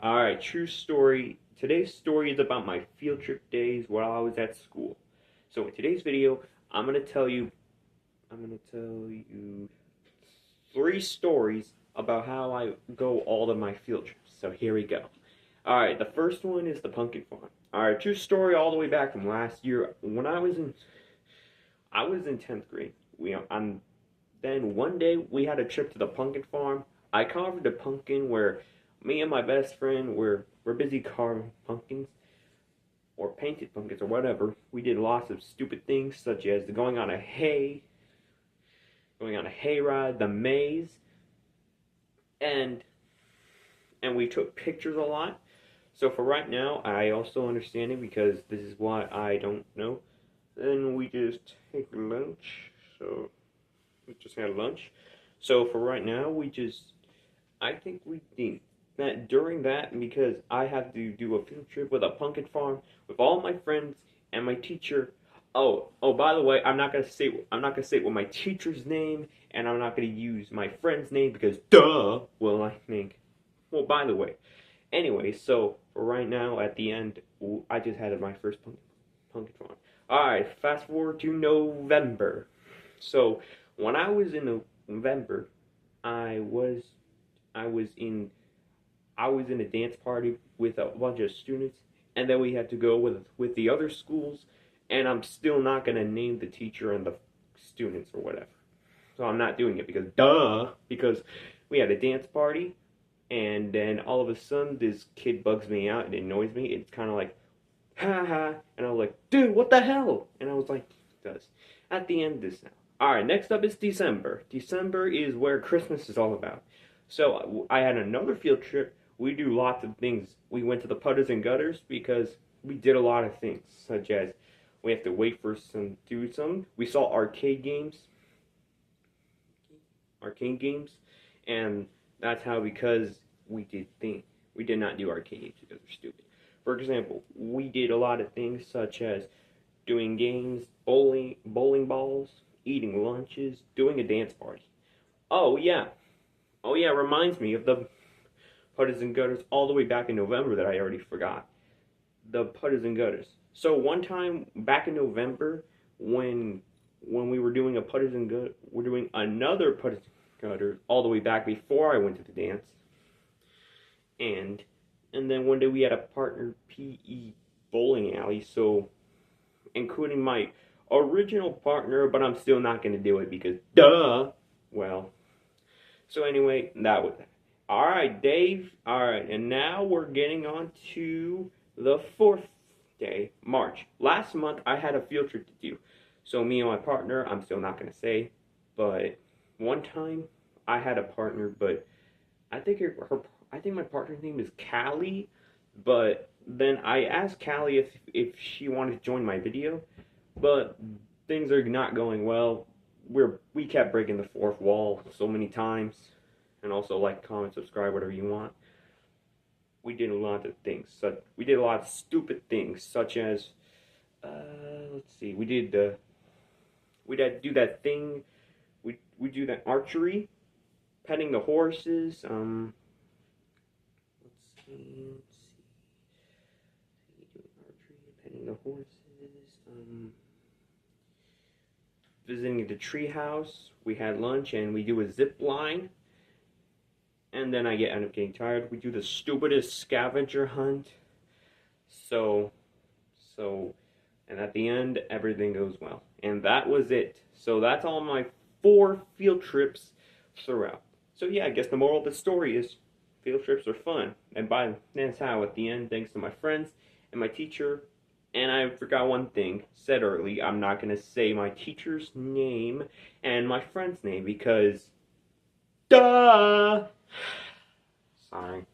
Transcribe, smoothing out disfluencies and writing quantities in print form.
Alright, true story. Today's story is about my field trip days while I was at school. So in today's video, I'm gonna tell you three stories about how I go all of my field trips. So here we go. Alright, the first one is the pumpkin farm. Alright, true story all the way back from last year when I was in 10th grade. Then one day we had a trip to the pumpkin farm. I carved a pumpkin where me and my best friend were busy carving pumpkins or painted pumpkins or whatever. We did lots of stupid things such as going on a hayride, the maze, and we took pictures a lot. So for right now, I also understand it because this is what I don't know. Then we just take lunch. So we just had lunch. So for right now, I think we think that during that, because I have to do a field trip with a pumpkin farm with all my friends and my teacher. By the way, I'm not gonna say what my teacher's name, and I'm not gonna use my friend's name because duh. Well, I think. Well, by the way, anyway, so for right now, at the end, I just had my first pumpkin farm. All right, fast forward to November. So when I was in November, I was I was in I was in a dance party with a bunch of students, and then we had to go with the other schools, and I'm still not gonna name the teacher and the students or whatever. So I'm not doing it because duh, because we had a dance party, and then all of a sudden this kid bugs me out and annoys me. It's kind of like, ha ha, and I was like, dude, what the hell? And I was like, does at the end of this now. All right, next up is December. December is where Christmas is all about. So I had another field trip. We do lots of things. We went to the Pudders and Gutters because we did a lot of things, such as we have to wait for some do some. We saw arcade games, and that's how because we did not do arcade games because we're stupid. For example, we did a lot of things such as doing games, bowling balls, eating lunches, doing a dance party. Oh yeah, reminds me of the Pudders and Gutters all the way back in November that I already forgot. The Pudders and Gutters. So one time back in November, when we were doing we're doing another Pudders and Gutters all the way back before I went to the dance, and then one day we had a partner PE bowling alley. So including my original partner, but I'm still not gonna do it because duh. Well, so anyway, that was that. All right, Dave. All right, and now we're getting on to the fourth day, March. Last month I had a field trip to do. So me and my partner, I'm still not gonna say, but one time I had a partner, but I think my partner's name is Callie, but then I asked Callie if she wanted to join my video, but things are not going well. We kept breaking the fourth wall so many times, and also like, comment, subscribe, whatever you want. We did a lot of things. So we did a lot of stupid things, such as let's see, we did do that thing. We do that archery, petting the horses. Let's see, archery, petting the horses. Visiting the tree house. We had lunch and we do a zip line. And then end up getting tired. We do the stupidest scavenger hunt. So, and at the end, everything goes well. And that was it. So that's all my 4 field trips throughout. So yeah, I guess the moral of the story is field trips are fun. And that's how at the end, thanks to my friends and my teacher. And I forgot one thing, said earlier, I'm not going to say my teacher's name and my friend's name because duh! Sorry.